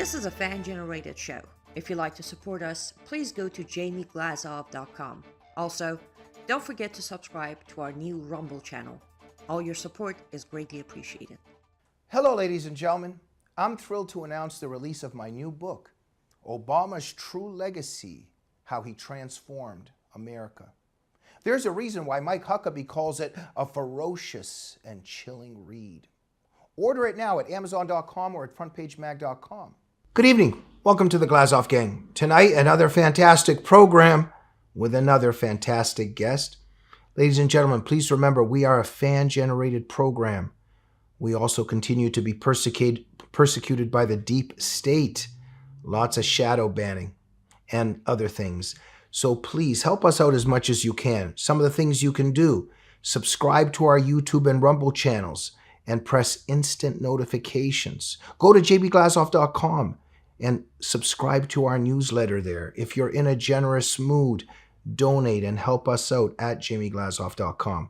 This is a fan-generated show. If you'd like to support us, please go to jamieglazov.com. Also, don't forget to subscribe to our new Rumble channel. All your support is greatly appreciated. Hello, ladies and gentlemen. I'm thrilled to announce the release of my new book, Obama's True Legacy, How He Transformed America. There's a reason why Mike Huckabee calls it a ferocious and chilling read. Order it now at Amazon.com or at FrontPageMag.com. Good evening. Welcome to the Glazov Gang. Tonight, another fantastic program with another fantastic guest. Ladies and gentlemen, please remember we are a fan-generated program. We also continue to be persecuted by the deep state. Lots of shadow banning and other things. So please help us out as much as you can. Some of the things you can do: subscribe to our YouTube and Rumble channels and press instant notifications. Go to jbglazov.com and subscribe to our newsletter there. If you're in a generous mood, donate and help us out at jamieglazov.com.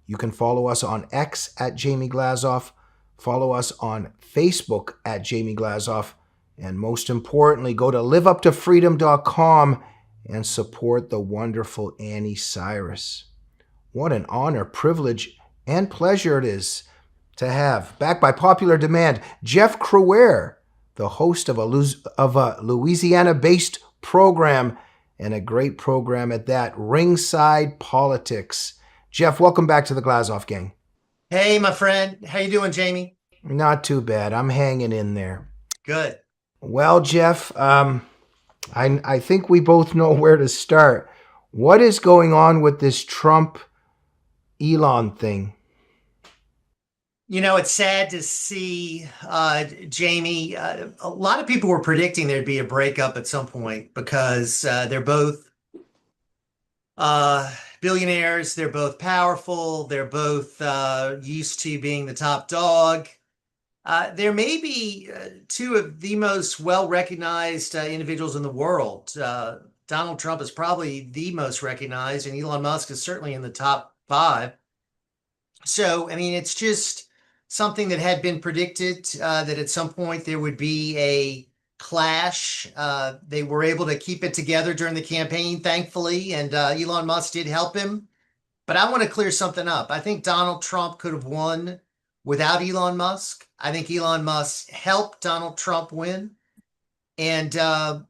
You can follow us on X at Jamie Glazov, follow us on Facebook at Jamie Glazov, and most importantly, go to liveuptofreedom.com and support the wonderful Annie Cyrus. What an honor, privilege, and pleasure it is to have, back by popular demand, Jeff Crouere, the host of a Louisiana-based program, and a great program at that, Ringside Politics. Jeff, welcome back to the Glazov Gang. Hey, my friend. How you doing, Jamie? Not too bad. I'm hanging in there. Good. Well, Jeff, I think we both know where to start. What is going on with this Trump-Elon thing? You know, it's sad to see, Jamie. A lot of people were predicting there'd be a breakup at some point because they're both billionaires. They're both powerful. They're both used to being the top dog. There may be two of the most well-recognized individuals in the world. Donald Trump is probably the most recognized, and Elon Musk is certainly in the top 5. So, I mean, it's just something that had been predicted, that at some point there would be a clash. They were able to keep it together during the campaign, thankfully, and Elon Musk did help him. But I want to clear something up. I think Donald Trump could have won without Elon Musk. I think Elon Musk helped Donald Trump win, and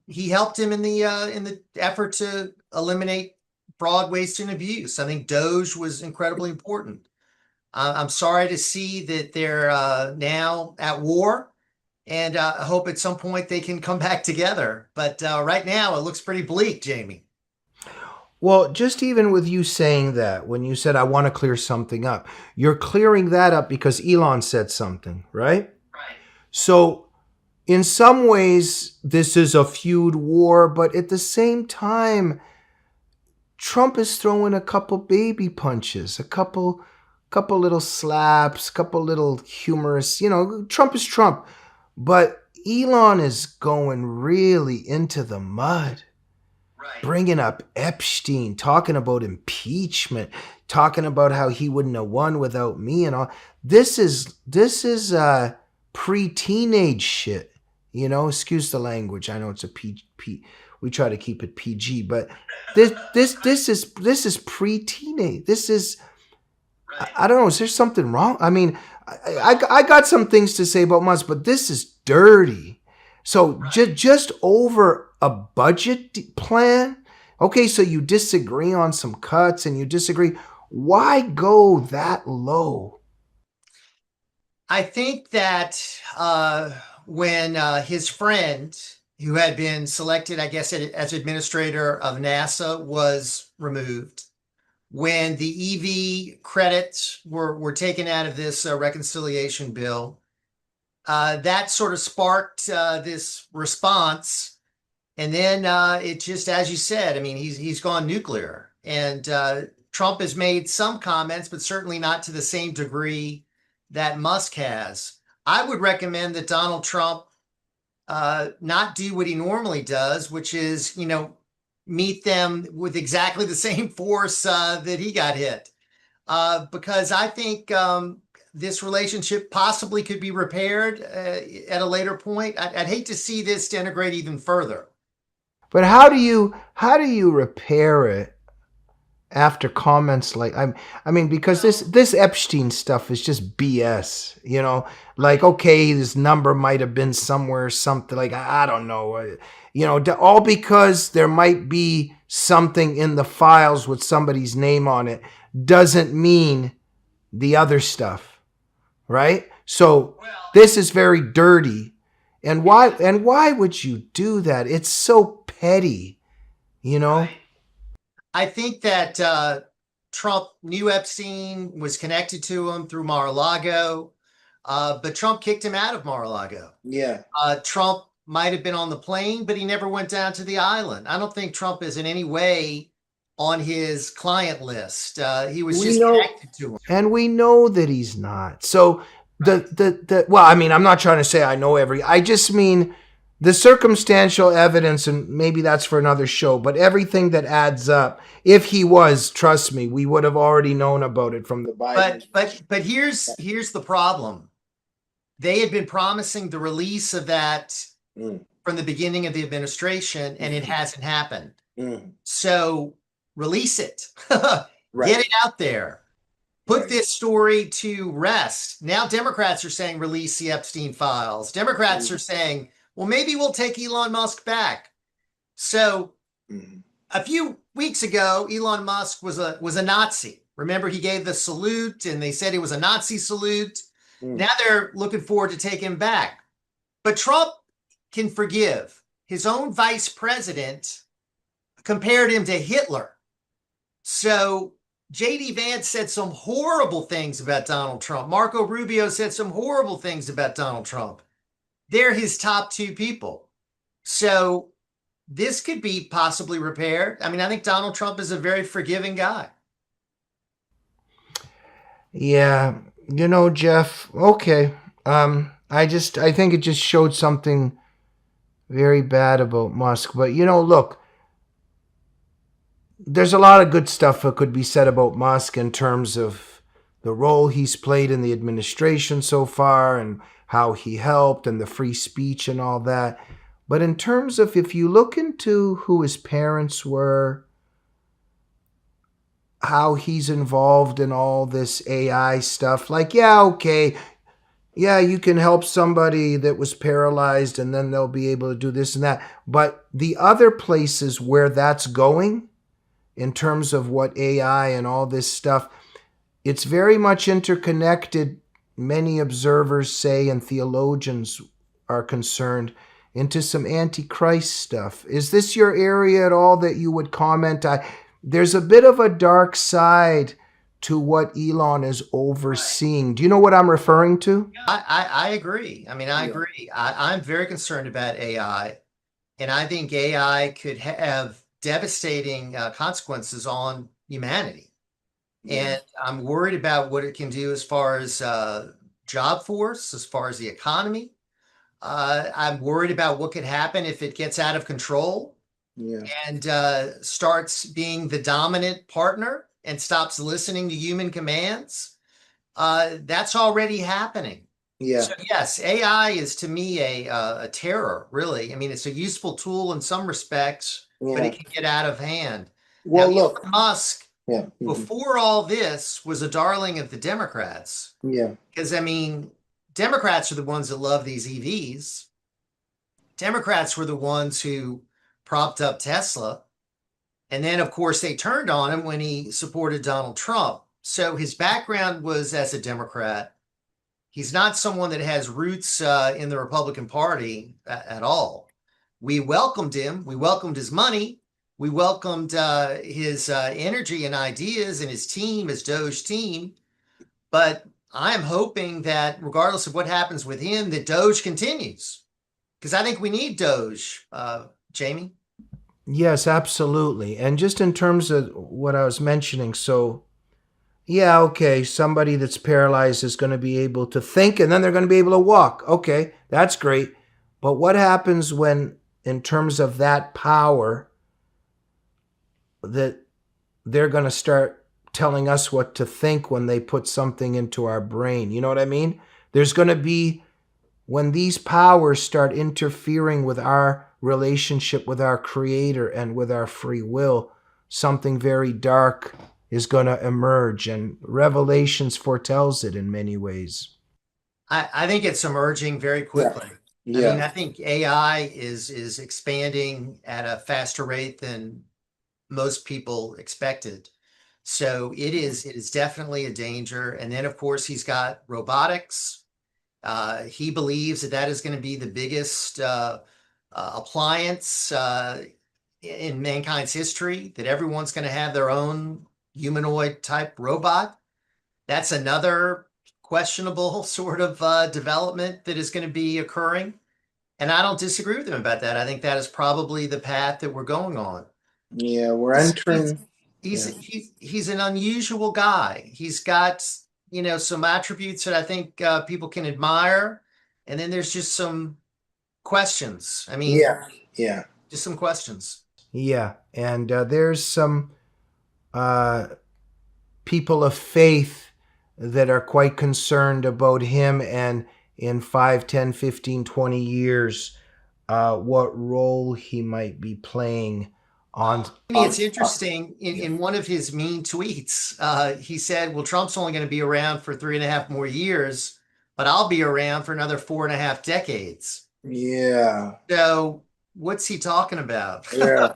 he helped him in the effort to eliminate fraud, waste, and abuse. I think Doge was incredibly important. I'm sorry to see that they're now at war, and I hope at some point they can come back together. But right now, it looks pretty bleak, Jamie. Well, just even with you saying that, when you said, I want to clear something up, you're clearing that up because Elon said something, right? Right. So in some ways, this is a feud war, but at the same time, Trump is throwing a couple baby punches, a couple little slaps, couple little humorous, Trump is Trump. But Elon is going really into the mud. Right. Bringing up Epstein, talking about impeachment, talking about how he wouldn't have won without me and all. This is pre-teenage shit. Excuse the language. I know it's a we try to keep it PG, but this is pre-teenage. This is, I don't know, is there something wrong? I mean, I got some things to say about Musk, but this is dirty. So just over a budget plan? Okay, so you disagree on some cuts and you disagree. Why go that low? I think that when his friend, who had been selected, I guess, as administrator of NASA, was removed, when the EV credits were taken out of this reconciliation bill, that sort of sparked this response. And then it just, as you said, I mean, he's gone nuclear. And Trump has made some comments, but certainly not to the same degree that Musk has. I would recommend that Donald Trump not do what he normally does, which is, meet them with exactly the same force that he got hit. Because I think this relationship possibly could be repaired at a later point. I'd hate to see this denigrate even further. But how do you repair it after comments like I mean, because this Epstein stuff is just BS, you know, like, okay, this number might have been somewhere, something like, I don't know, you know, all because there might be something in the files with somebody's name on it doesn't mean the other stuff, right? So this is very dirty. And why would you do that? It's so petty, you know? I think that Trump knew Epstein was connected to him through Mar-a-Lago, but Trump kicked him out of Mar-a-Lago. Yeah. Trump might have been on the plane, but he never went down to the island. I don't think Trump is in any way on his client list. He was just connected to him. And we know that he's not. So well, I mean, I'm not trying to say I know I just mean the circumstantial evidence, and maybe that's for another show, but everything that adds up, if he was, trust me, we would have already known about it from the Biden. But here's the problem. They had been promising the release of that from the beginning of the administration, and it hasn't happened. So release it. Get it out there. Put this story to rest. Now Democrats are saying release the Epstein files. Democrats are saying, well, maybe we'll take Elon Musk back. So a few weeks ago, Elon Musk was a Nazi. Remember, he gave the salute and they said it was a Nazi salute. Now they're looking forward to take him back. But Trump can forgive. His own vice president compared him to Hitler. So J.D. Vance said some horrible things about Donald Trump. Marco Rubio said some horrible things about Donald Trump. They're his top two people. So this could be possibly repaired. I mean, I think Donald Trump is a very forgiving guy. Yeah, you know, Jeff, okay. I think it just showed something very bad about Musk. But, you know, look, there's a lot of good stuff that could be said about Musk in terms of the role he's played in the administration so far and how he helped and the free speech and all that. But in terms of, if you look into who his parents were, how he's involved in all this AI stuff, like, yeah, okay, yeah, you can help somebody that was paralyzed and then they'll be able to do this and that. But the other places where that's going, in terms of what AI and all this stuff, it's very much interconnected, many observers say, and theologians are concerned, into some antichrist stuff. Is this your area at all that you would comment? There's a bit of a dark side to what Elon is overseeing. Do you know what I'm referring to? I agree. I mean, I agree. I'm very concerned about AI, and I think AI could have devastating consequences on humanity. And I'm worried about what it can do as far as job force, as far as the economy. I'm worried about what could happen if it gets out of control and starts being the dominant partner and stops listening to human commands. That's already happening. Yeah. So yes, AI is to me a terror, really. I mean, it's a useful tool in some respects, but it can get out of hand. Well, now, look, Elon Musk, before all this, was a darling of the Democrats. Yeah. Because, I mean, Democrats are the ones that love these EVs. Democrats were the ones who propped up Tesla. And then, of course, they turned on him when he supported Donald Trump. So his background was as a Democrat. He's not someone that has roots in the Republican Party at all. We welcomed him. We welcomed his money. We welcomed his energy and ideas and his team, his Doge team. But I'm hoping that regardless of what happens with him, that Doge continues. Because I think we need Doge, Jamie. Yes, absolutely. And just in terms of what I was mentioning, so yeah, okay, somebody that's paralyzed is going to be able to think and then they're going to be able to walk. Okay, that's great. But what happens when, in terms of that power, that they're going to start telling us what to think when they put something into our brain. You know what I mean? There's going to be, when these powers start interfering with our relationship with our Creator and with our free will, something very dark is going to emerge, and Revelations foretells it in many ways. I think it's emerging very quickly. I mean, I think AI is expanding at a faster rate than most people expected. So it is definitely a danger. And then of course he's got robotics. He believes that that is going to be the biggest appliance in mankind's history, that everyone's going to have their own humanoid type robot. That's another questionable sort of development that is going to be occurring. And I don't disagree with him about that. I think that is probably the path that we're going on. Yeah, we're entering. He's an unusual guy. He's got, you know, some attributes that I think people can admire. And then there's just some questions. I mean, just some questions. Yeah, and there's some people of faith that are quite concerned about him, and in 5, 10, 15, 20 years, what role he might be playing on. It's interesting. In one of his mean tweets, he said, well, Trump's only going to be around for 3.5 more years, but I'll be around for another 4.5 decades. Yeah. So what's he talking about? Yeah.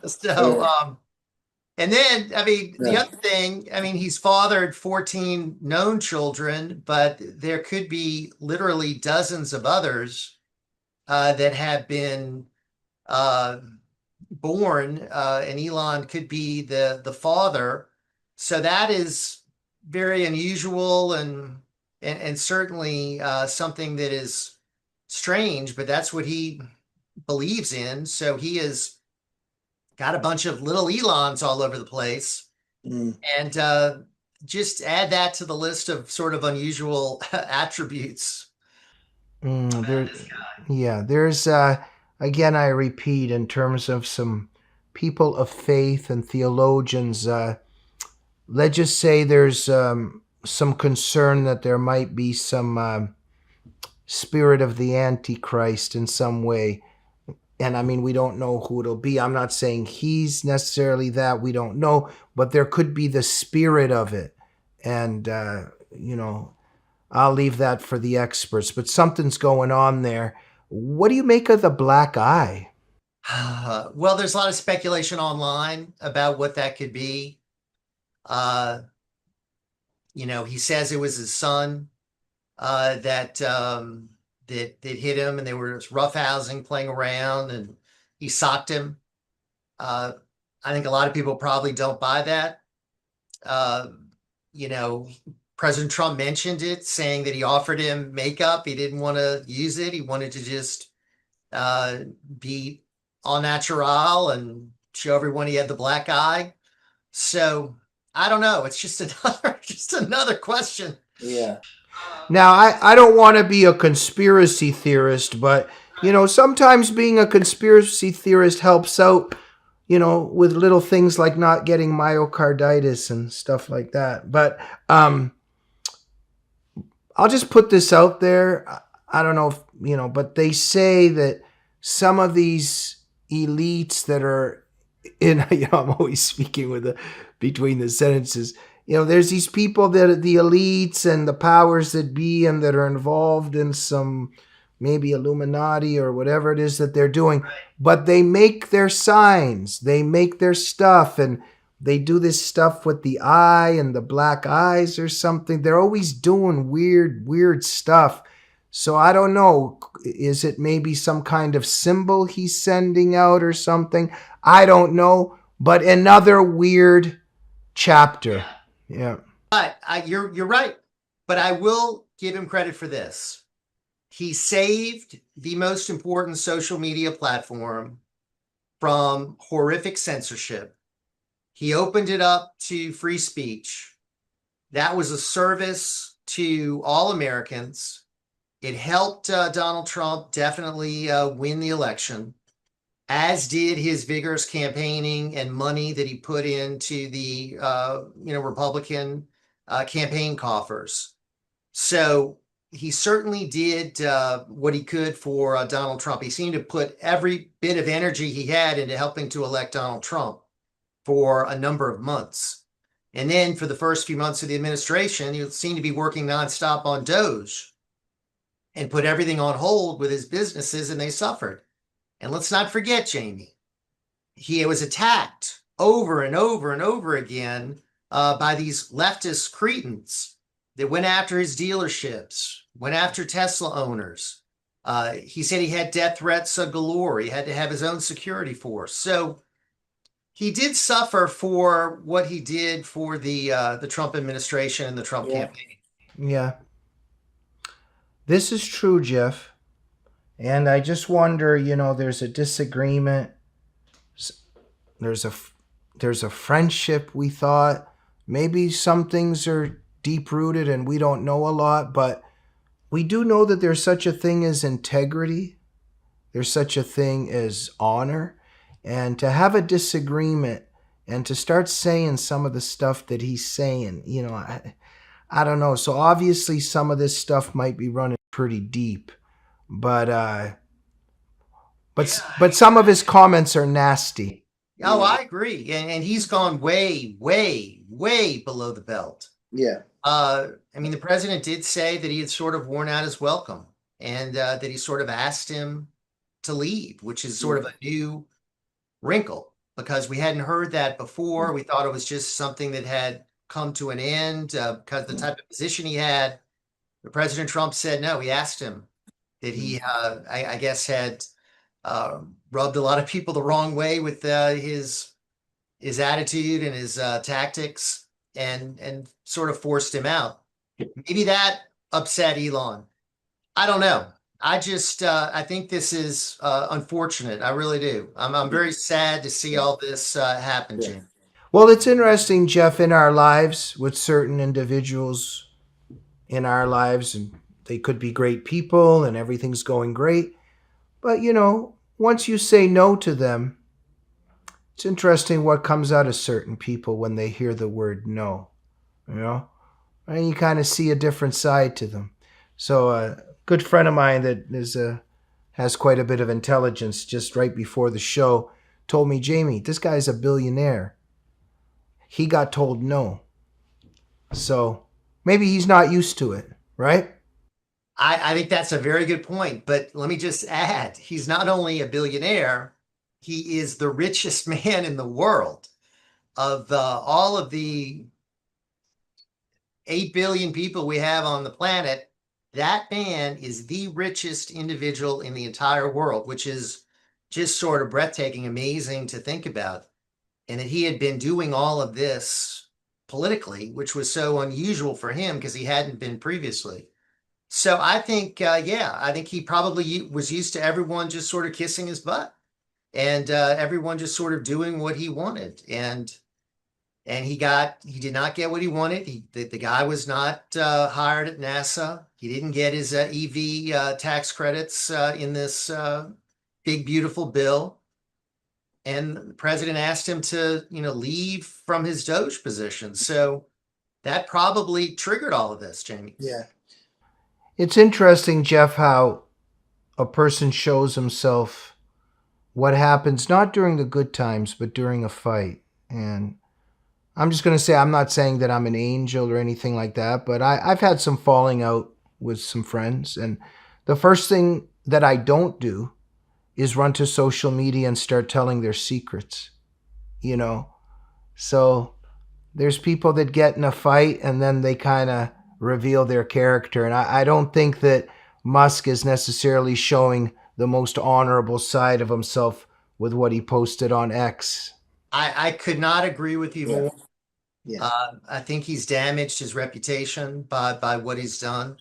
And then, I mean, the other thing, I mean, he's fathered 14 known children, but there could be literally dozens of others that have been born, and Elon could be the father. So that is very unusual and certainly something that is strange, but that's what he believes in. So he has got a bunch of little Elons all over the place. And just add that to the list of sort of unusual attributes. There's again, I repeat, in terms of some people of faith and theologians, let's just say there's some concern that there might be some spirit of the Antichrist in some way. And I mean, we don't know who it'll be. I'm not saying he's necessarily that. We don't know. But there could be the spirit of it. And, you know, I'll leave that for the experts. But something's going on there. What do you make of the black eye? Well, there's a lot of speculation online about what that could be. You know, he says it was his son that hit him, and they were just roughhousing, playing around, and he socked him. I think a lot of people probably don't buy that. You know, President Trump mentioned it, saying that he offered him makeup. He didn't want to use it. He wanted to just be all natural and show everyone he had the black eye. So I don't know. It's just another question. Yeah. Now, I don't want to be a conspiracy theorist, but, you know, sometimes being a conspiracy theorist helps out, you know, with little things like not getting myocarditis and stuff like that. But I'll just put this out there. I don't know if, you know, but they say that some of these elites that are in, you know, I'm always speaking between the sentences. You know, there's these people that are the elites and the powers that be, and that are involved in some maybe Illuminati or whatever it is that they're doing. But they make their signs, they make their stuff, and they do this stuff with the eye and the black eyes or something. They're always doing weird stuff. So I don't know. Is it maybe some kind of symbol he's sending out or something? I don't know. But another weird chapter. Yeah. But you're right. But I will give him credit for this. He saved the most important social media platform from horrific censorship. He opened it up to free speech. That was a service to all Americans. It helped Donald Trump definitely win the election. as did his vigorous campaigning and money that he put into the Republican campaign coffers. So he certainly did what he could for Donald Trump. He seemed to put every bit of energy he had into helping to elect Donald Trump for a number of months. And then for the first few months of the administration, he seemed to be working nonstop on Doge and put everything on hold with his businesses, and they suffered. And let's not forget, Jamie, he was attacked over and over and over again by these leftist cretins that went after his dealerships, went after Tesla owners. He said he had death threats galore. He had to have his own security force. So he did suffer for what he did for the Trump administration and the Trump campaign. Yeah. This is true, Jeff. And I just wonder, there's a disagreement. There's a friendship, we thought. Maybe some things are deep-rooted and we don't know a lot, but we do know that there's such a thing as integrity. There's such a thing as honor. And to have a disagreement and to start saying some of the stuff that he's saying, I don't know. So obviously some of this stuff might be running pretty deep. But some of his comments are nasty. Oh, I agree. And he's gone way, way, way below the belt. Yeah. The president did say that he had sort of worn out his welcome and that he sort of asked him to leave, which is sort of a new wrinkle because we hadn't heard that before. We thought it was just something that had come to an end because the type of position he had. But President Trump said no. He asked him that he, I guess, had rubbed a lot of people the wrong way with his attitude and his tactics, and sort of forced him out. Maybe that upset Elon. I don't know. I just I think this is unfortunate. I really do. I'm very sad to see all this happen, Jim. Well, it's interesting, Jeff, in our lives with certain individuals in our lives, and they could be great people and everything's going great. But, once you say no to them, it's interesting what comes out of certain people when they hear the word no, and you kind of see a different side to them. So a good friend of mine that has quite a bit of intelligence just right before the show told me, Jamie, this guy's a billionaire. He got told no. So maybe he's not used to it, right? I think that's a very good point. But let me just add, he's not only a billionaire, he is the richest man in the world. Of all of the 8 billion people we have on the planet, that man is the richest individual in the entire world, which is just sort of breathtaking, amazing to think about. And that he had been doing all of this politically, which was so unusual for him because he hadn't been previously. So I think, I think he probably was used to everyone just sort of kissing his butt and everyone just sort of doing what he wanted. And he did not get what he wanted. The guy was not hired at NASA. He didn't get his EV tax credits in this big, beautiful bill. And the president asked him to, leave from his Doge position. So that probably triggered all of this, Jamie. Yeah. It's interesting, Jeff, how a person shows himself what happens not during the good times, but during a fight. And I'm just going to say, I'm not saying that I'm an angel or anything like that, but I've had some falling out with some friends. And the first thing that I don't do is run to social media and start telling their secrets, So there's people that get in a fight and then they kind of reveal their character. And I don't think that Musk is necessarily showing the most honorable side of himself with what he posted on X. I could not agree with you more. Yeah. I think he's damaged his reputation by what he's done.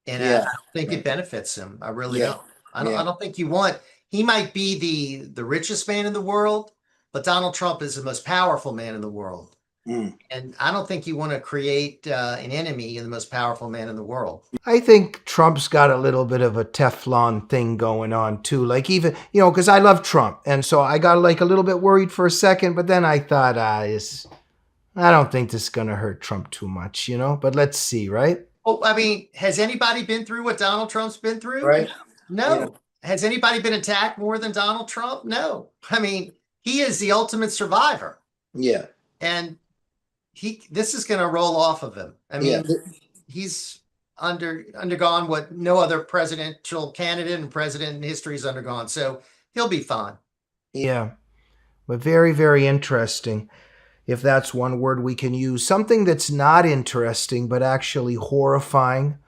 And I don't think it benefits him. I really don't. I don't think he might be the richest man in the world, but Donald Trump is the most powerful man in the world. Mm. And I don't think you want to create an enemy in the most powerful man in the world. I think Trump's got a little bit of a Teflon thing going on too. Like even, because I love Trump. And so I got like a little bit worried for a second, but then I thought, I don't think this is going to hurt Trump too much, but let's see, right? Oh, I mean, has anybody been through what Donald Trump's been through? Right? No. Yeah. Has anybody been attacked more than Donald Trump? No. I mean, he is the ultimate survivor. Yeah. And this is going to roll off of him. I mean, Yeah. he's undergone what no other presidential candidate and president in history has undergone. So he'll be fine. Yeah. But very, very interesting, if that's one word we can use. Something that's not interesting, but actually horrifying.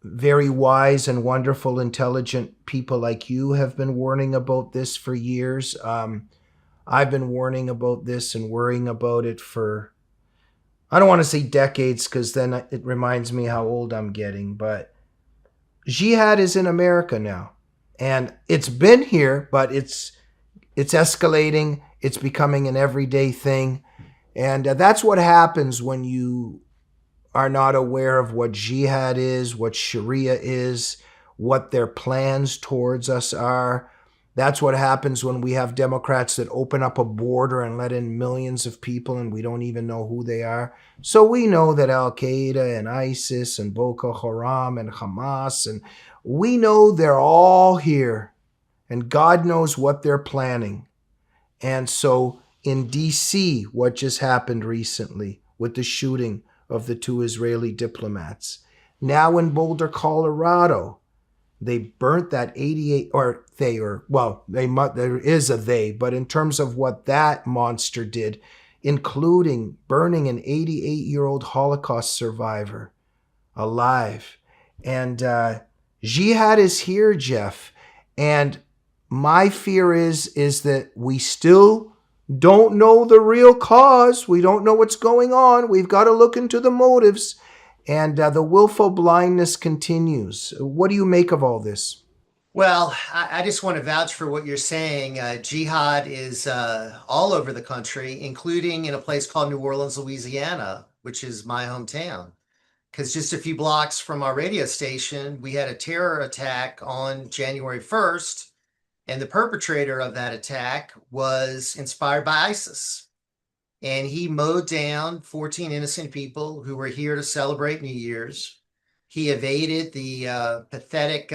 Very wise and wonderful, intelligent people like you have been warning about this for years. I've been warning about this and worrying about it for, I don't want to say decades, because then it reminds me how old I'm getting, but jihad is in America now. And it's been here, but it's escalating. It's becoming an everyday thing. And that's what happens when you are not aware of what jihad is, what Sharia is, what their plans towards us are. That's what happens when we have Democrats that open up a border and let in millions of people and we don't even know who they are. So we know that Al-Qaeda and ISIS and Boko Haram and Hamas, and we know they're all here. And God knows what they're planning. And so in D.C., what just happened recently with the shooting of the 2 Israeli diplomats. Now in Boulder, Colorado, they burnt that 88, there is a they, but in terms of what that monster did, including burning an 88-year-old Holocaust survivor alive. And jihad is here, Jeff. And my fear is that we still don't know the real cause. We don't know what's going on. We've got to look into the motives. And the willful blindness continues. What do you make of all this? Well, I just want to vouch for what you're saying. Jihad is all over the country, including in a place called New Orleans, Louisiana, which is my hometown. Because just a few blocks from our radio station, we had a terror attack on January 1st. And the perpetrator of that attack was inspired by ISIS. And he mowed down 14 innocent people who were here to celebrate New Year's. He evaded the pathetic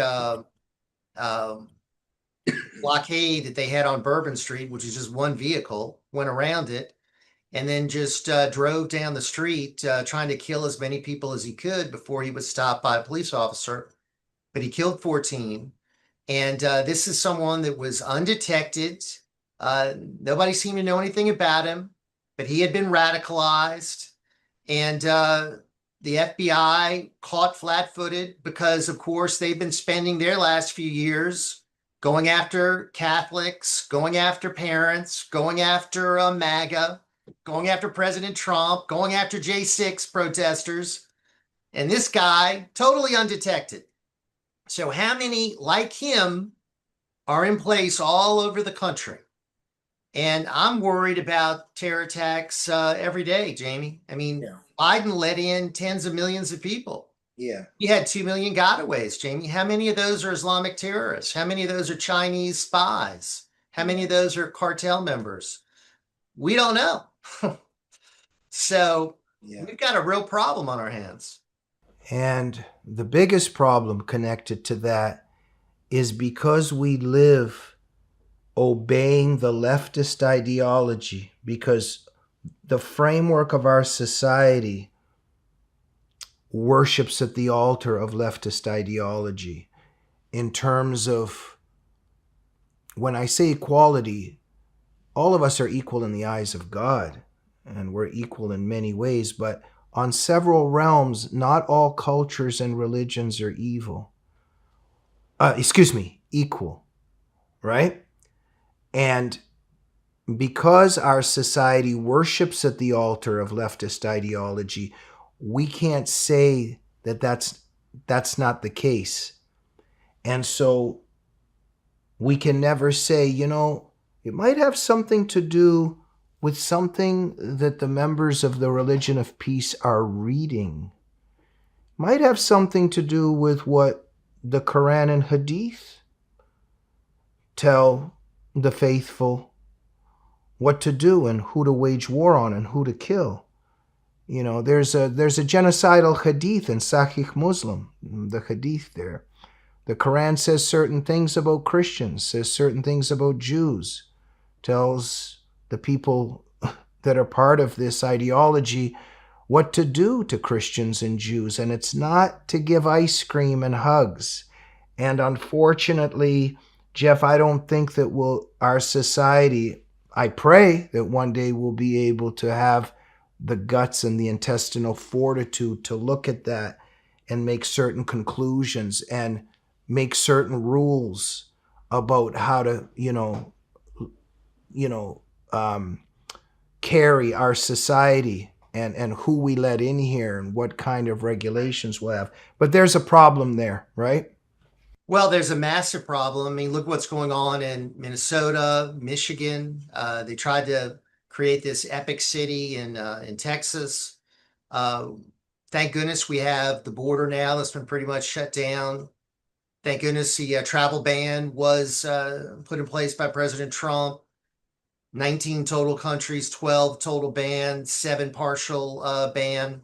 blockade that they had on Bourbon Street, which is just one vehicle, went around it, and then just drove down the street trying to kill as many people as he could before he was stopped by a police officer. But he killed 14. And this is someone that was undetected. Nobody seemed to know anything about him, but he had been radicalized. And the FBI caught flat-footed because, of course, they've been spending their last few years going after Catholics, going after parents, going after MAGA, going after President Trump, going after J6 protesters. And this guy, totally undetected. So how many like him are in place all over the country? And I'm worried about terror attacks every day, Jamie. I mean, Biden let in tens of millions of people. Yeah. He had 2 million gotaways, Jamie. How many of those are Islamic terrorists? How many of those are Chinese spies? How many of those are cartel members? We don't know. So we've got a real problem on our hands. And the biggest problem connected to that is because we live obeying the leftist ideology, because the framework of our society worships at the altar of leftist ideology in terms of, when I say equality, all of us are equal in the eyes of God, and we're equal in many ways, but on several realms, not all cultures and religions are evil. Equal, right? And because our society worships at the altar of leftist ideology, we can't say that that's not the case. And so we can never say, it might have something to do with something that the members of the religion of peace are reading might have something to do with what the Quran and Hadith tell the faithful what to do and who to wage war on and who to kill. You know, there's a genocidal hadith in Sahih Muslim, the hadith there. The Quran says certain things about Christians, says certain things about Jews, tells the people that are part of this ideology what to do to Christians and Jews. And it's not to give ice cream and hugs. And unfortunately, Jeff, I don't think that our society, I pray that one day we'll be able to have the guts and the intestinal fortitude to look at that and make certain conclusions and make certain rules about how to, carry our society and who we let in here and what kind of regulations we'll have. But there's a problem there, right? Well, there's a massive problem. I mean, look what's going on in Minnesota, Michigan. They tried to create this epic city in Texas. Thank goodness we have the border now that's been pretty much shut down. Thank goodness the travel ban was put in place by President Trump. 19 total countries, 12 total bans, 7 partial ban.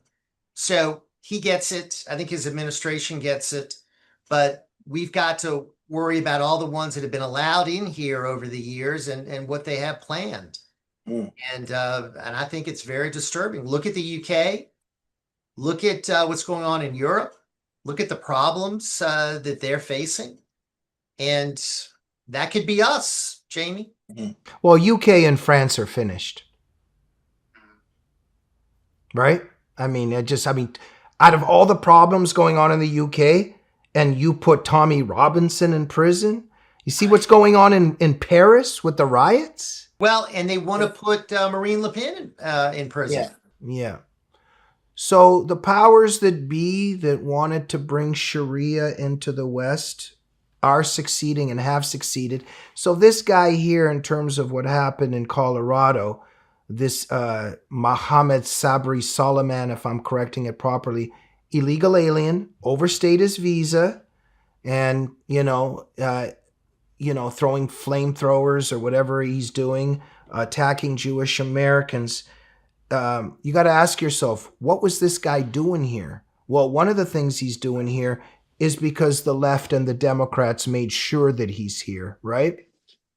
So he gets it. I think his administration gets it. But we've got to worry about all the ones that have been allowed in here over the years and what they have planned. And I think it's very disturbing. Look at the UK. Look at what's going on in Europe. Look at the problems that they're facing. And that could be us, Jamie. Well, UK and France are finished. Right? I mean, out of all the problems going on in the UK, and you put Tommy Robinson in prison, you see what's going on in Paris with the riots? Well, and they want to put Marine Le Pen in prison. Yeah. So the powers that be that wanted to bring Sharia into the West are succeeding and have succeeded. So this guy here, in terms of what happened in Colorado, this Mohammed Sabri Soliman, if I'm correcting it properly, illegal alien, overstayed his visa, and throwing flamethrowers or whatever he's doing, attacking Jewish Americans. You got to ask yourself, what was this guy doing here? Well, one of the things he's doing here is because the left and the Democrats made sure that he's here, right?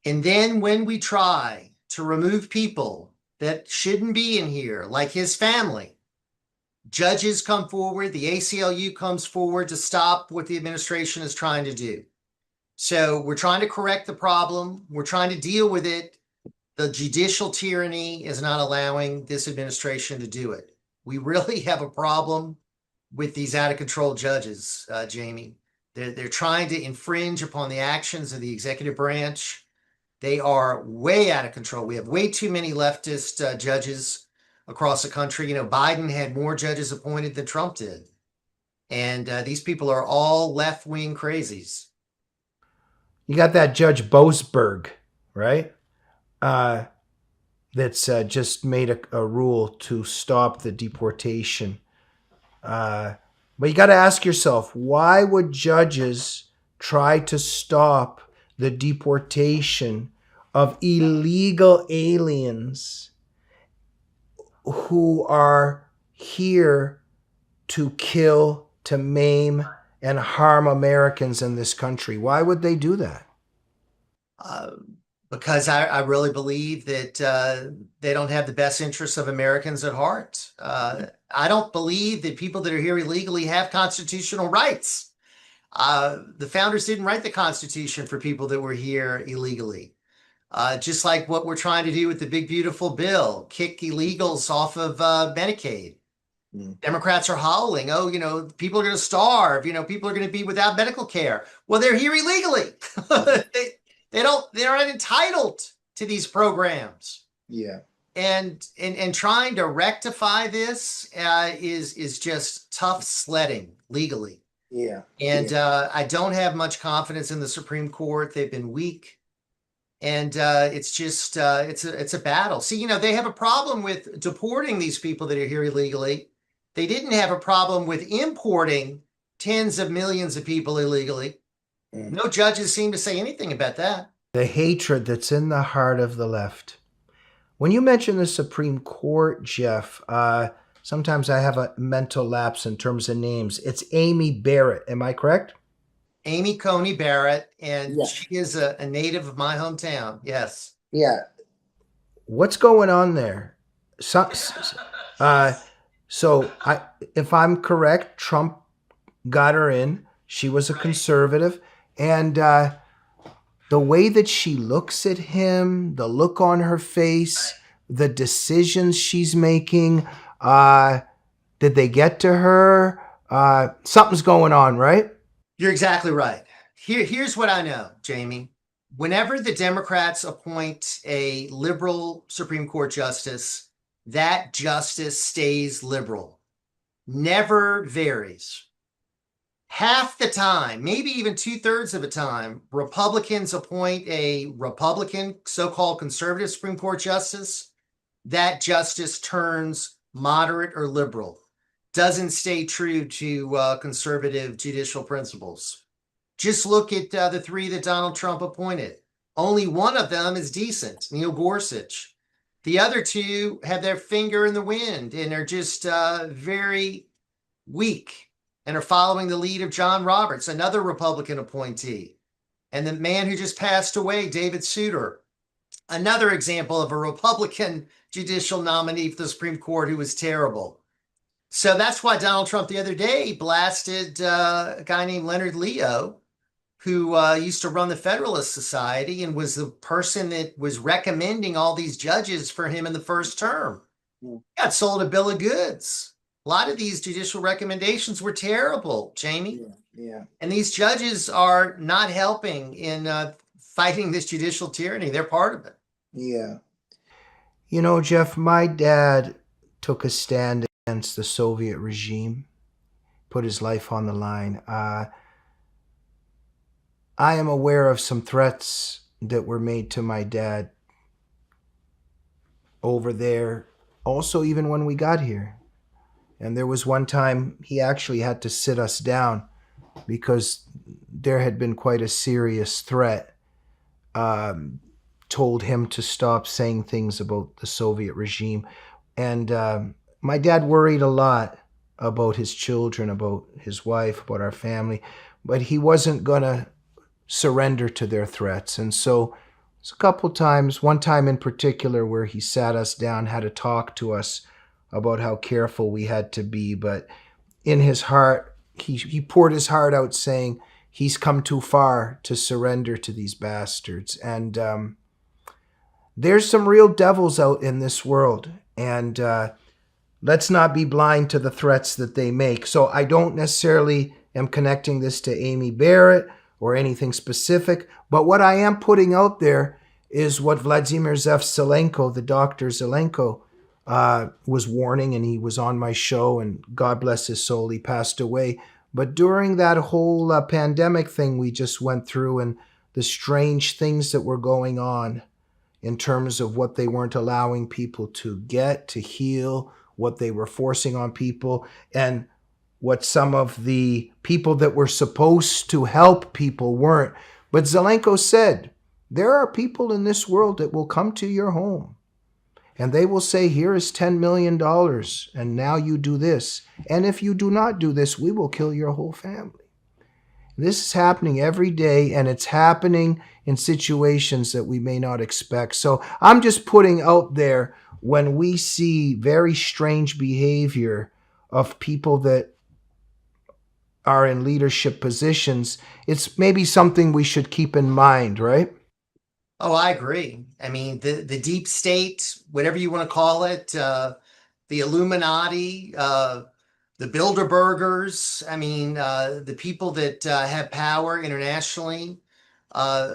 And then when we try to remove people that shouldn't be in here, like his family, judges come forward, the ACLU comes forward to stop what the administration is trying to do. So we're trying to correct the problem. We're trying to deal with it. The judicial tyranny is not allowing this administration to do it. We really have a problem with these out of control judges, Jamie. They're trying to infringe upon the actions of the executive branch. They are way out of control. We have way too many leftist judges across the country. Biden had more judges appointed than Trump did. And these people are all left-wing crazies. You got that Judge Boasberg, right? That's just made a rule to stop the deportation. But you got to ask yourself, why would judges try to stop the deportation of illegal aliens who are here to kill, to maim, and harm Americans in this country? Why would they do that? Because I really believe that they don't have the best interests of Americans at heart. I don't believe that people that are here illegally have constitutional rights. The founders didn't write the Constitution for people that were here illegally. Just like what we're trying to do with the big, beautiful bill, kick illegals off of Medicaid. Democrats are howling, people are going to starve, people are going to be without medical care. Well, they're here illegally. They're not entitled to these programs. Yeah. And trying to rectify this is just tough sledding legally. Yeah. And I don't have much confidence in the Supreme Court. They've been weak. And it's just it's a battle. See, they have a problem with deporting these people that are here illegally. They didn't have a problem with importing tens of millions of people illegally. No judges seem to say anything about that. The hatred that's in the heart of the left. When you mention the Supreme Court, Jeff, sometimes I have a mental lapse in terms of names. It's Amy Barrett. Am I correct? Amy Coney Barrett, and Yeah. she is a native of my hometown. Yes. Yeah. What's going on there? So, if I'm correct, Trump got her in. She was a conservative, and the way that she looks at him, the look on her face, the decisions she's making, did they get to her? Something's going on, right? You're exactly right. Here's what I know, Jamie. Whenever the Democrats appoint a liberal Supreme Court justice, that justice stays liberal, never varies. Half the time, maybe even 2/3 of the time, Republicans appoint a Republican, so-called conservative Supreme Court justice. That justice turns moderate or liberal, doesn't stay true to conservative judicial principles. Just look at the three that Donald Trump appointed. Only one of them is decent, Neil Gorsuch. The other two have their finger in the wind and are just very weak and are following the lead of John Roberts, another Republican appointee. And the man who just passed away, David Souter, another example of a Republican judicial nominee for the Supreme Court who was terrible. So that's why Donald Trump the other day blasted a guy named Leonard Leo, who used to run the Federalist Society and was the person that was recommending all these judges for him in the first term. Got sold a bill of goods. A lot of these judicial recommendations were terrible, Jamie. Yeah. And these judges are not helping in fighting this judicial tyranny. They're part of it. Yeah. Jeff, my dad took a stand against the Soviet regime, put his life on the line. I am aware of some threats that were made to my dad over there, also even when we got here. And there was one time he actually had to sit us down because there had been quite a serious threat. Told him to stop saying things about the Soviet regime. And my dad worried a lot about his children, about his wife, about our family, but he wasn't going to surrender to their threats. And so it's a couple times, one time in particular, where he sat us down, had a talk to us about how careful we had to be. But in his heart, he poured his heart out saying he's come too far to surrender to these bastards. And there's some real devils out in this world. And let's not be blind to the threats that they make. So I don't necessarily am connecting this to Amy Barrett or anything specific. But what I am putting out there is what Vladimir Zelenko, the doctor Zelenko, was warning, and he was on my show, and God bless his soul, he passed away. But during that whole pandemic thing we just went through, and the strange things that were going on in terms of what they weren't allowing people to get, to heal, what they were forcing on people, and what some of the people that were supposed to help people weren't. But Zelenko said, there are people in this world that will come to your home and they will say, here is $10 million, and now you do this. And if you do not do this, we will kill your whole family. This is happening every day, and it's happening in situations that we may not expect. So I'm just putting out there, when we see very strange behavior of people that are in leadership positions, it's maybe something we should keep in mind, right? Oh, I agree. I mean, the deep state, whatever you want to call it, the Illuminati, the Bilderbergers, I mean, the people that have power internationally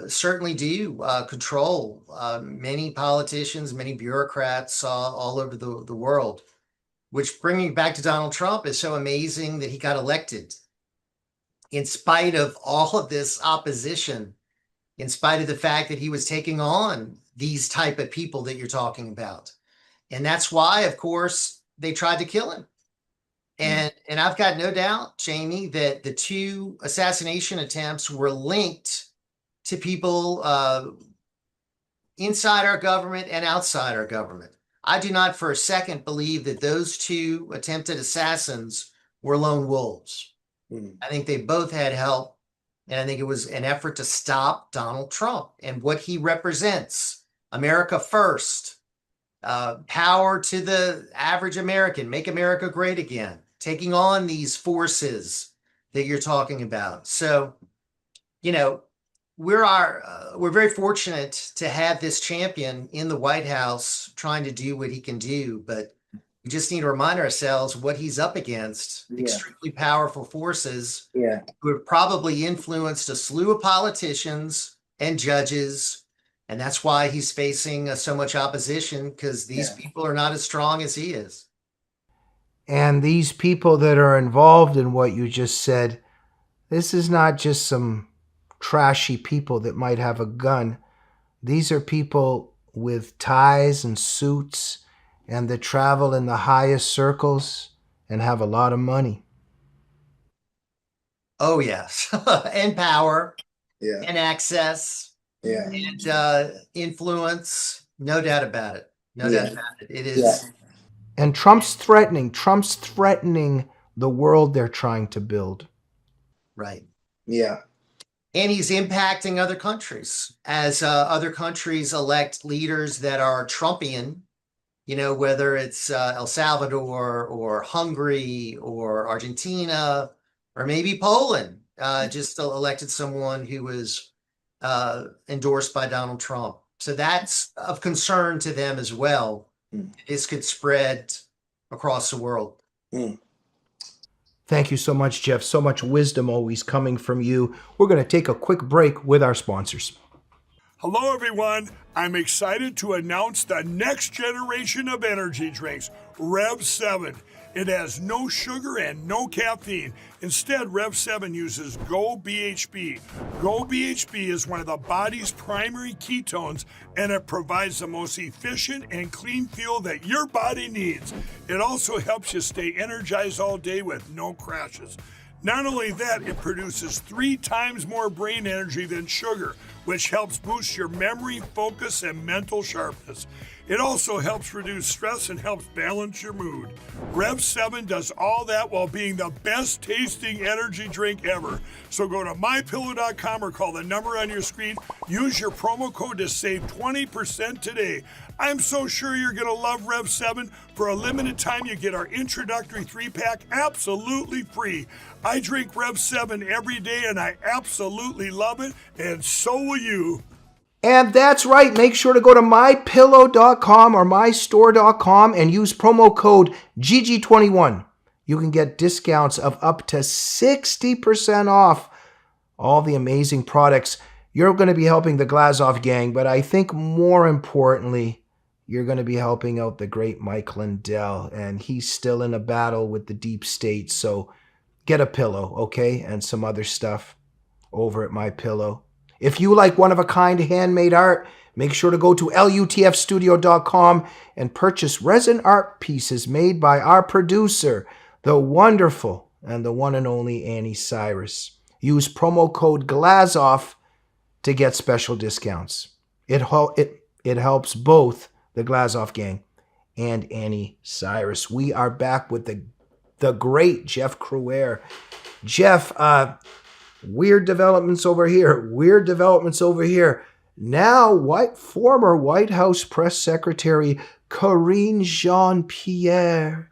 certainly do control many politicians, many bureaucrats all over the world, which, bringing back to Donald Trump, is so amazing that he got elected in spite of all of this opposition in spite of the fact that he was taking on these type of people that you're talking about. And that's why, of course, they tried to kill him. And I've got no doubt, Jamie, that the 2 assassination attempts were linked to people inside our government and outside our government. I do not for a second believe that those 2 attempted assassins were lone wolves. I think they both had help. And I think it was an effort to stop Donald Trump and what he represents. America first, power to the average American, make America great again, taking on these forces that you're talking about. So, we're very fortunate to have this champion in the White House trying to do what he can do, but we just need to remind ourselves what he's up against. Extremely powerful forces who have probably influenced a slew of politicians and judges. And that's why he's facing so much opposition, because these people are not as strong as he is. And these people that are involved in what you just said, this is not just some trashy people that might have a gun. These are people with ties and suits and that travel in the highest circles and have a lot of money. Oh, yes. And power and access and influence. No doubt about it. No doubt about it. It is. And Trump's threatening the world they're trying to build. Right. Yeah. And he's impacting other countries as other countries elect leaders that are Trumpian, whether it's El Salvador or Hungary or Argentina or maybe Poland just elected someone who was endorsed by Donald Trump. So that's of concern to them as well. This could spread across the world. Thank you so much, Jeff. So much wisdom always coming from you. We're going to take a quick break with our sponsors. Hello, everyone. I'm excited to announce the next generation of energy drinks, Rev 7. It has no sugar and no caffeine. Instead, Rev 7 uses Go BHB. Go BHB is one of the body's primary ketones, and it provides the most efficient and clean fuel that your body needs. It also helps you stay energized all day with no crashes. Not only that, it produces 3 times more brain energy than sugar, which helps boost your memory, focus, and mental sharpness. It also helps reduce stress and helps balance your mood. Rev 7 does all that while being the best tasting energy drink ever. So go to mypillow.com or call the number on your screen. Use your promo code to save 20% today. I'm so sure you're going to love Rev 7. For a limited time, you get our introductory 3-pack absolutely free. I drink Rev 7 every day and I absolutely love it, and so will you. And that's right. Make sure to go to mypillow.com or mystore.com and use promo code GG21. You can get discounts of up to 60% off all the amazing products. You're going to be helping the Glazov Gang, but I think more importantly, you're going to be helping out the great Mike Lindell, and he's still in a battle with the deep state. So get a pillow, okay, and some other stuff over at MyPillow. If you like one-of-a-kind handmade art, make sure to go to lutfstudio.com and purchase resin art pieces made by our producer, the wonderful and the one and only Annie Cyrus. Use promo code GLAZOF to get special discounts. It helps both the Glazov Gang and Annie Cyrus. We are back with the great Jeff Crouere. Jeff, weird developments over here. Weird developments over here. Now, former White House Press Secretary Karine Jean-Pierre.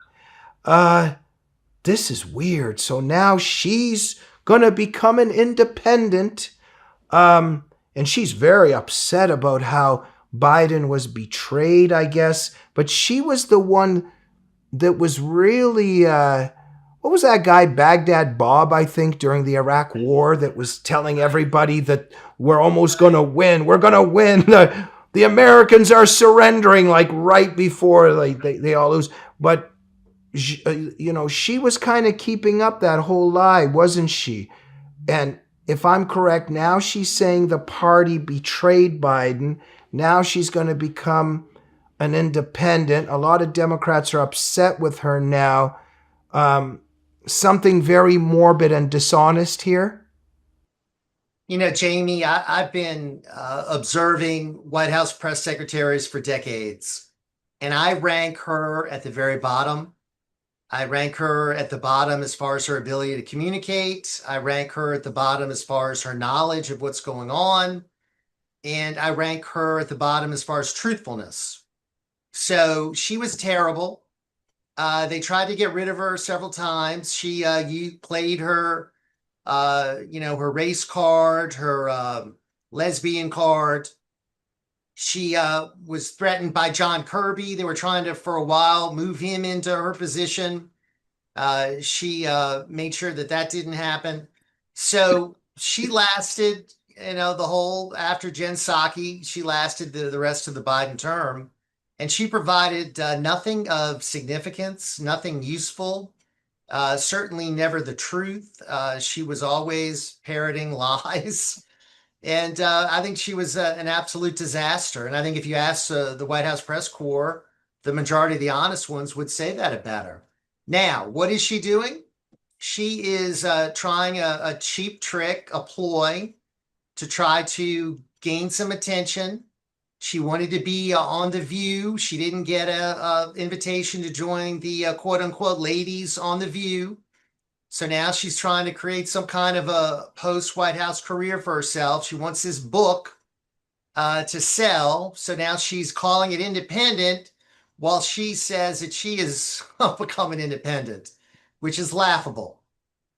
This is weird. So now she's going to become an independent. And she's very upset about how Biden was betrayed, I guess. But she was the one that was really... what was that guy, Baghdad Bob, I think, during the Iraq War that was telling everybody that we're almost going to win. We're going to win. The Americans are surrendering like right before they all lose. But, she was kind of keeping up that whole lie, wasn't she? And if I'm correct, now she's saying the party betrayed Biden. Now she's going to become an independent. A lot of Democrats are upset with her now. Something very morbid and dishonest here. You know, Jamie, I've been observing White House press secretaries for decades, and I rank her at the very bottom. I rank her at the bottom as far as her ability to communicate. I rank her at the bottom as far as her knowledge of what's going on. And I rank her at the bottom as far as truthfulness. So she was terrible. They tried to get rid of her several times. She played her, her race card, her lesbian card. She was threatened by John Kirby. They were trying to, for a while, move him into her position. She made sure that didn't happen. So she lasted, the whole, after Jen Psaki, she lasted the rest of the Biden term. And she provided nothing of significance, nothing useful, certainly never the truth. She was always parroting lies. And I think she was an absolute disaster. And I think if you ask the White House press corps, the majority of the honest ones would say that about her. Now, what is she doing? She is trying a cheap trick, a ploy to try to gain some attention. She wanted to be on The View. She didn't get an invitation to join the quote unquote ladies on The View. So now she's trying to create some kind of a post-White House career for herself. She wants this book to sell. So now she's calling it independent while she says that she is becoming independent, which is laughable.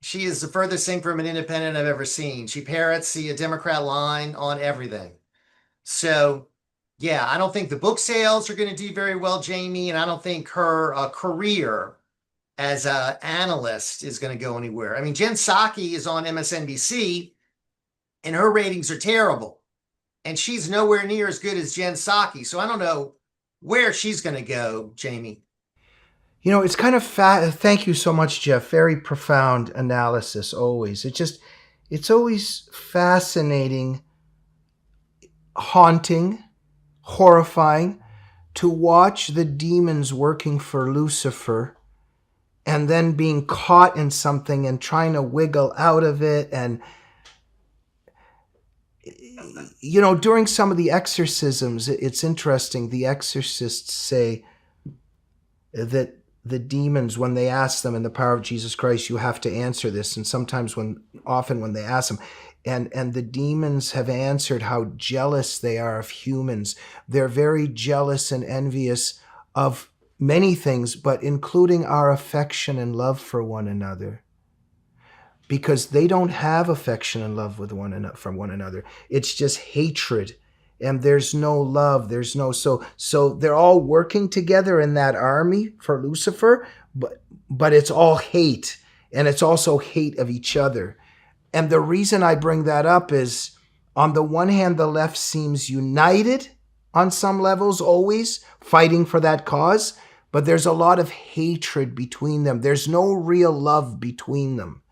She is the furthest thing from an independent I've ever seen. She parrots the Democrat line on everything. So, yeah, I don't think the book sales are going to do very well, Jamie, and I don't think her career as an analyst is going to go anywhere. I mean, Jen Psaki is on MSNBC, and her ratings are terrible. And she's nowhere near as good as Jen Psaki. So I don't know where she's going to go, Jamie. It's kind of thank you so much, Jeff. Very profound analysis always. It's always fascinating, haunting, horrifying to watch the demons working for Lucifer and then being caught in something and trying to wiggle out of it. And, during some of the exorcisms, it's interesting. The exorcists say that the demons, when they ask them in the power of Jesus Christ, you have to answer this. And sometimes often when they ask them, and the demons have answered how jealous they are of humans. They're very jealous and envious of many things, but including our affection and love for one another. Because they don't have affection and love from one another. It's just hatred. And there's no love. So they're all working together in that army for Lucifer, but it's all hate. And it's also hate of each other. And the reason I bring that up is, on the one hand, the left seems united on some levels, always fighting for that cause, but there's a lot of hatred between them. There's no real love between them.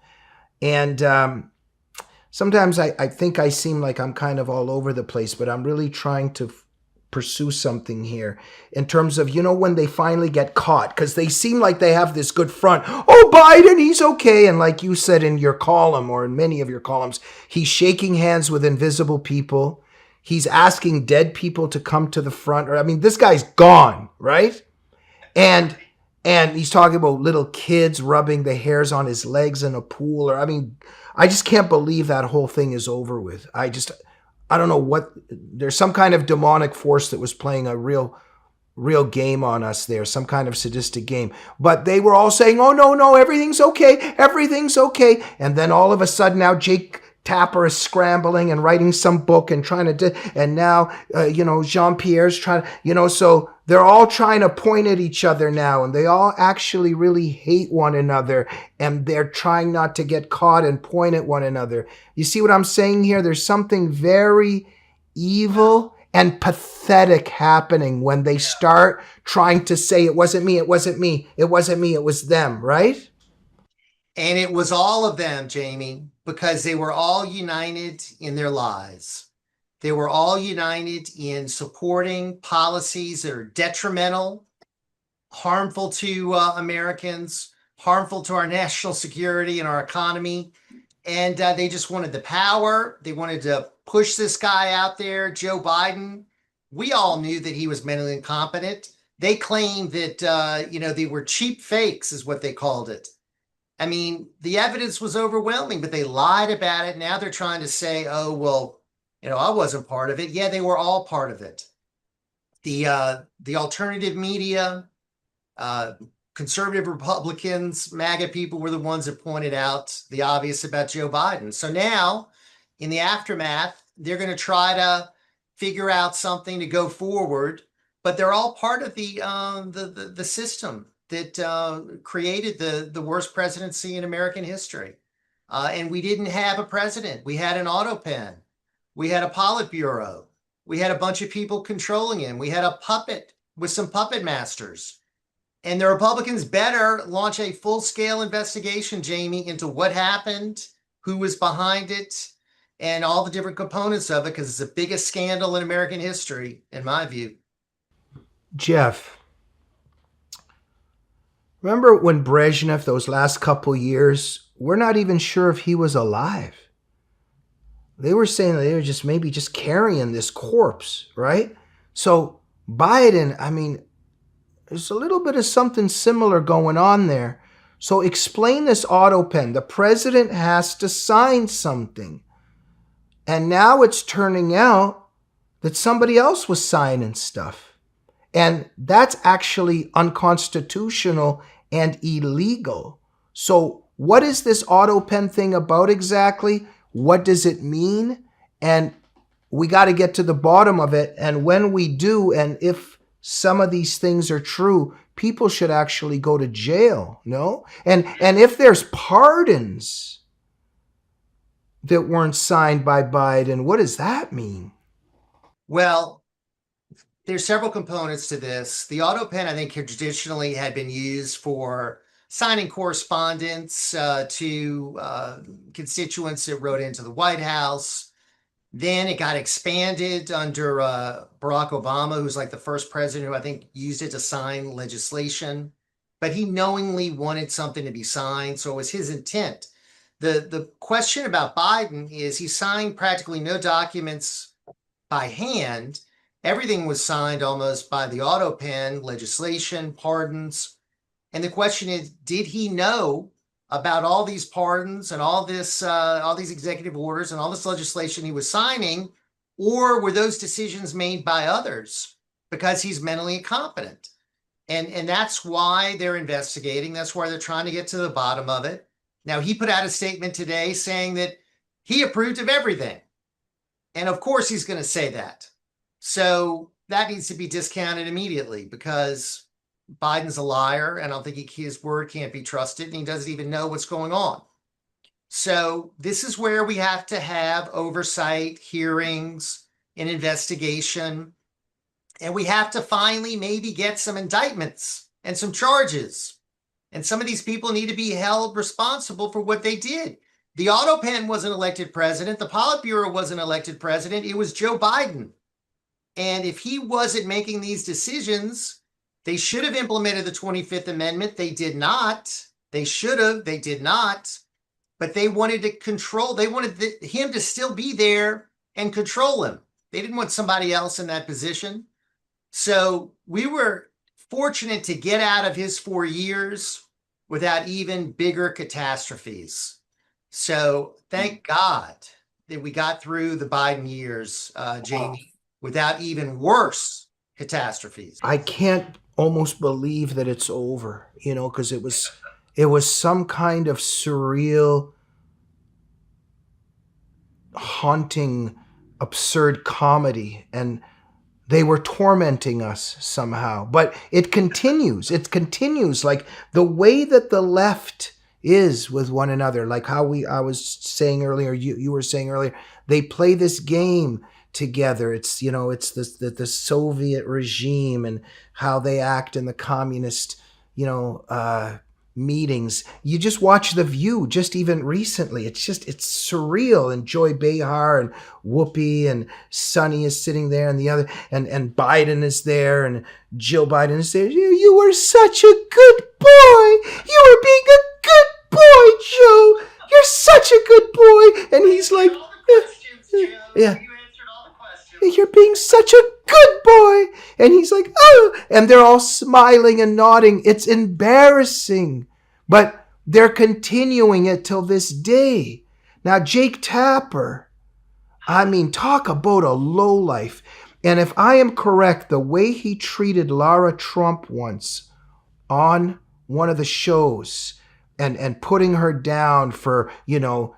And sometimes I think I seem like I'm kind of all over the place, but I'm really trying to pursue something here in terms of, when they finally get caught, because they seem like they have this good front. Oh, Biden, he's okay. And like you said in your column, or in many of your columns, he's shaking hands with invisible people. He's asking dead people to come to the front. This guy's gone, right? And he's talking about little kids rubbing the hairs on his legs in a pool. I just can't believe that whole thing is over with. I don't know what, there's some kind of demonic force that was playing a real game on us there, some kind of sadistic game. But they were all saying, oh, no, everything's okay. Everything's okay. And then all of a sudden now Jake Tapper is scrambling and writing some book and trying to, and now, Jean-Pierre's trying to, so they're all trying to point at each other now, and they all actually really hate one another, and they're trying not to get caught and point at one another. You see what I'm saying here? There's something very evil and pathetic happening when they start trying to say, it wasn't me, it was them, right? And it was all of them, Jamie, because they were all united in their lies. They were all united in supporting policies that are detrimental, harmful to Americans, harmful to our national security and our economy. And they just wanted the power. They wanted to push this guy out there, Joe Biden. We all knew that he was mentally incompetent. They claimed that, they were cheap fakes, is what they called it. I mean, the evidence was overwhelming, but they lied about it. Now they're trying to say, oh, well, I wasn't part of it. Yeah, they were all part of it. The alternative media, conservative Republicans, MAGA people were the ones that pointed out the obvious about Joe Biden. So now, in the aftermath, they're going to try to figure out something to go forward, but they're all part of the system that created the worst presidency in American history. And we didn't have a president. We had an auto pen. We had a Politburo. We had a bunch of people controlling him. We had a puppet with some puppet masters. And the Republicans better launch a full-scale investigation, Jamie, into what happened, who was behind it, and all the different components of it, because it's the biggest scandal in American history, in my view. Jeff, remember when Brezhnev, those last couple years, we're not even sure if he was alive. They were saying that they were maybe just carrying this corpse, right? So Biden, I mean, there's a little bit of something similar going on there. So explain this auto pen. The president has to sign something. And now it's turning out that somebody else was signing stuff. And that's actually unconstitutional and illegal. So what is this auto pen thing about exactly? What does it mean? And we got to get to the bottom of it. And when we do, and if some of these things are true, people should actually go to jail, no? And if there's pardons that weren't signed by Biden, what does that mean? Well, there's several components to this. The auto pen, I think, traditionally had been used for signing correspondence to constituents that wrote into the White House. Then it got expanded under Barack Obama, who's like the first president who I think used it to sign legislation. But he knowingly wanted something to be signed, so it was his intent. The question about Biden is he signed practically no documents by hand. Everything was signed almost by the auto pen, legislation, pardons. And the question is, did he know about all these pardons and all these executive orders and all this legislation he was signing, or were those decisions made by others because he's mentally incompetent? And that's why they're investigating. That's why they're trying to get to the bottom of it. Now, he put out a statement today saying that he approved of everything. And of course he's going to say that. So that needs to be discounted immediately because Biden's a liar, and I don't think his word can't be trusted, and he doesn't even know what's going on. So this is where we have to have oversight, hearings, an investigation, and we have to finally maybe get some indictments and some charges. And some of these people need to be held responsible for what they did. The auto pen wasn't elected president. The Politburo wasn't elected president. It was Joe Biden. And if he wasn't making these decisions, they should have implemented the 25th Amendment. They did not. They should have. They did not. But they wanted to control. They wanted him to still be there and control him. They didn't want somebody else in that position. So we were fortunate to get out of his 4 years without even bigger catastrophes. So thank God that we got through the Biden years, Jamie, without even worse catastrophes. I can't almost believe that it's over, because it was some kind of surreal, haunting, absurd comedy, and they were tormenting us somehow. But it continues. It continues, like the way that the left is with one another, like how I was saying earlier, you were saying earlier, they play this game together. It's it's the Soviet regime and how they act in the communist meetings. You just watch The View just even recently. It's surreal. And Joy Behar and Whoopi and Sonny is sitting there and the other, and Biden is there and Jill Biden is there. You were such a good boy. You were being a good boy, Joe. You're such a good boy. And he's like, yeah. You're being such a good boy. And he's like, oh. And they're all smiling and nodding. It's embarrassing. But they're continuing it till this day. Now, Jake Tapper, I mean, talk about a lowlife. And if I am correct, the way he treated Lara Trump once on one of the shows, and putting her down for,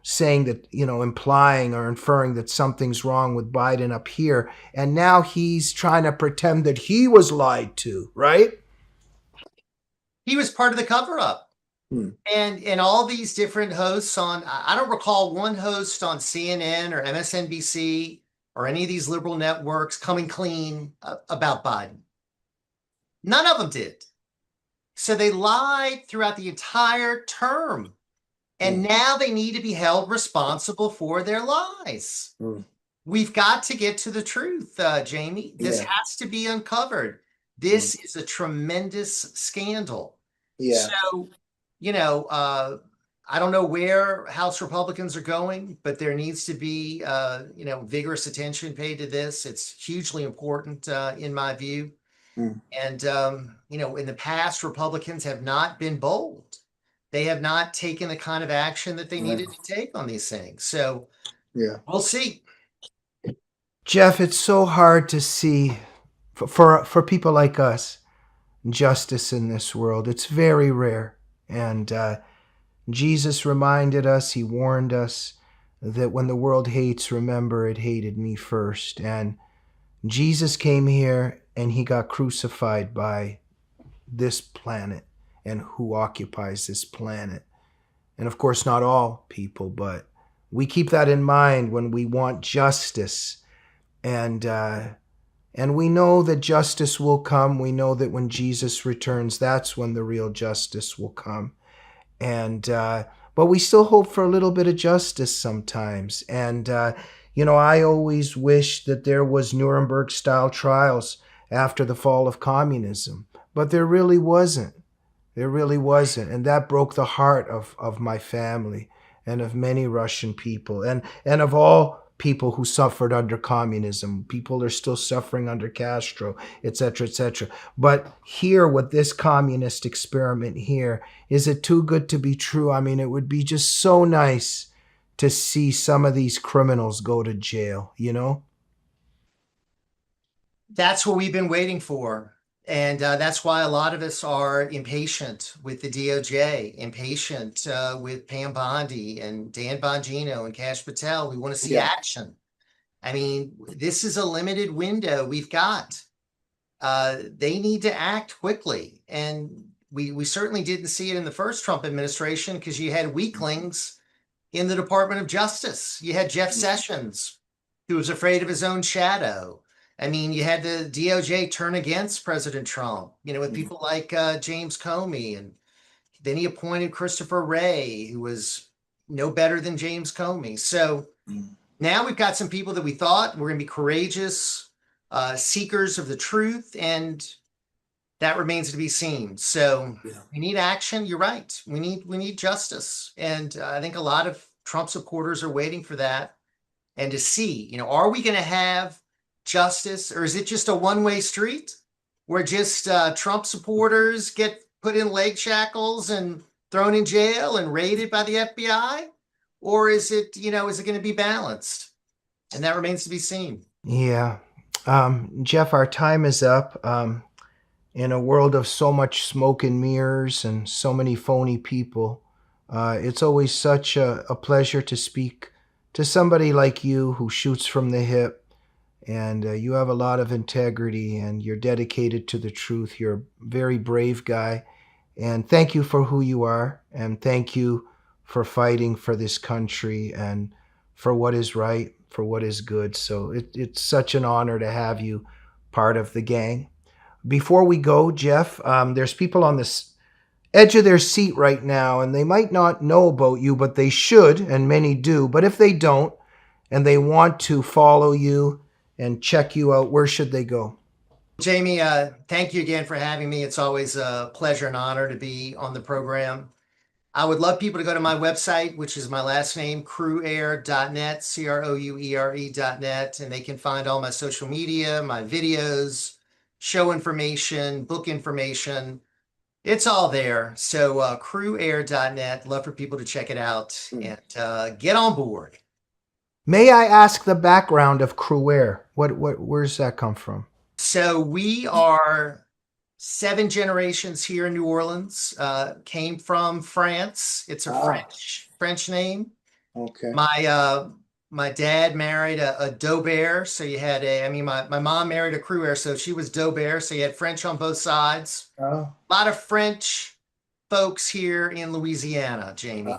saying that, implying or inferring that something's wrong with Biden up here. And now he's trying to pretend that he was lied to, right? He was part of the cover-up. And all these different hosts I don't recall one host on CNN or MSNBC or any of these liberal networks coming clean about Biden. None of them did. So they lied throughout the entire term. And now they need to be held responsible for their lies. We've got to get to the truth, Jamie. This has to be uncovered. This is a tremendous scandal. Yeah. So, I don't know where House Republicans are going, but there needs to be, vigorous attention paid to this. It's hugely important, in my view. And, in the past, Republicans have not been bold. They have not taken the kind of action that they needed to take on these things. So we'll see. Jeff, it's so hard to see for people like us, justice in this world. It's very rare. And Jesus reminded us, he warned us that when the world hates, remember it hated me first. And Jesus came here and he got crucified by this planet and who occupies this planet. And of course, not all people, but we keep that in mind when we want justice. And we know that justice will come. We know that when Jesus returns, that's when the real justice will come. And but we still hope for a little bit of justice sometimes. And I always wish that there was Nuremberg-style trials after the fall of communism, but there really wasn't. There really wasn't. And that broke the heart of my family and of many Russian people and of all people who suffered under communism. People are still suffering under Castro, etc., etc. But here with this communist experiment here, is it too good to be true? I mean, it would be just so nice to see some of these criminals go to jail, That's what we've been waiting for. And that's why a lot of us are impatient with the DOJ, impatient with Pam Bondi and Dan Bongino and Kash Patel. We want to see action. I mean, this is a limited window we've got. They need to act quickly. And we certainly didn't see it in the first Trump administration because you had weaklings in the Department of Justice. You had Jeff Sessions, who was afraid of his own shadow. I mean, you had the DOJ turn against President Trump, with people like James Comey. And then he appointed Christopher Wray, who was no better than James Comey. So now we've got some people that we thought were going to be courageous seekers of the truth. And that remains to be seen. So we need action. You're right. We need justice. And I think a lot of Trump supporters are waiting for that. And to see, are we going to have justice, or is it just a one-way street where just Trump supporters get put in leg shackles and thrown in jail and raided by the FBI? Or is it going to be balanced? And that remains to be seen. Yeah. Jeff, our time is up. In a world of so much smoke and mirrors and so many phony people, it's always such a pleasure to speak to somebody like you who shoots from the hip. And you have a lot of integrity and you're dedicated to the truth. You're a very brave guy. And thank you for who you are. And thank you for fighting for this country and for what is right, for what is good. So it's such an honor to have you part of the gang. Before we go, Jeff, there's people on this edge of their seat right now, and they might not know about you, but they should, and many do. But if they don't, and they want to follow you and check you out, where should they go? Jamie, thank you again for having me. It's always a pleasure and honor to be on the program. I would love people to go to my website, which is my last name, crouere.net, CROUERE.net, and they can find all my social media, my videos, show information, book information. It's all there. So crouere.net, love for people to check it out and get on board. May I ask the background of Crouere? Where's that come from? So we are 7 generations here in New Orleans. Came from France. It's a French name. Okay. My dad married a Daubert, so you had my mom married a Crouere, so she was Daubert, so you had French on both sides. Oh. A lot of French folks here in Louisiana, Jamie.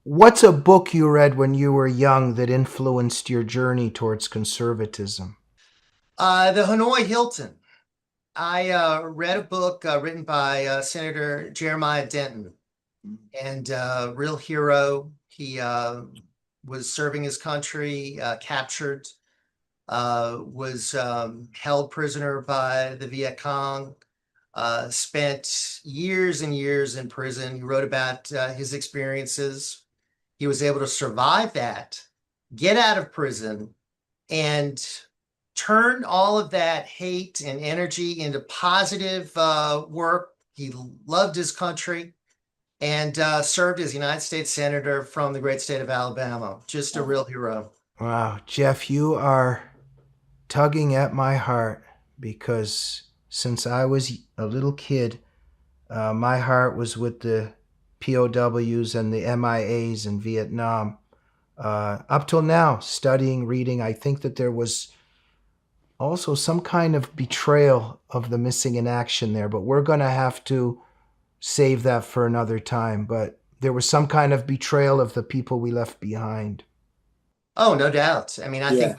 What's a book you read when you were young that influenced your journey towards conservatism? The Hanoi Hilton. I read a book written by Senator Jeremiah Denton, and real hero. He was serving his country, captured, was held prisoner by the Viet Cong, spent years and years in prison. He wrote about his experiences. He was able to survive that, get out of prison, and turn all of that hate and energy into positive work. He loved his country and served as United States Senator from the great state of Alabama. Just a real hero. Wow, Jeff, you are tugging at my heart, because since I was a little kid, my heart was with the POWs and the MIAs in Vietnam. Up till now, studying, reading, I think that there was also some kind of betrayal of the missing in action there, but we're going to have to save that for another time. But there was some kind of betrayal of the people we left behind. Oh, no doubt. I mean, I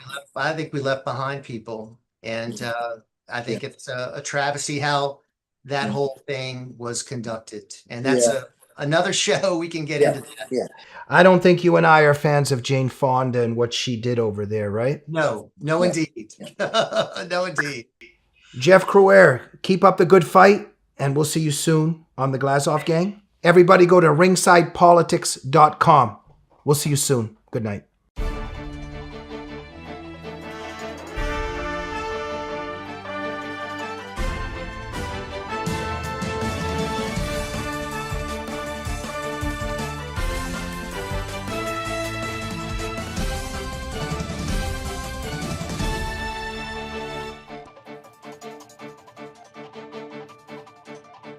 think we left behind people, and I think it's a travesty how that whole thing was conducted, and that's another show. We can get into that. Yeah. I don't think you and I are fans of Jane Fonda and what she did over there, right? No, indeed. No, indeed. Jeff Crouere, keep up the good fight, and we'll see you soon on the Glazov Gang. Everybody go to ringsidepolitics.com. We'll see you soon. Good night.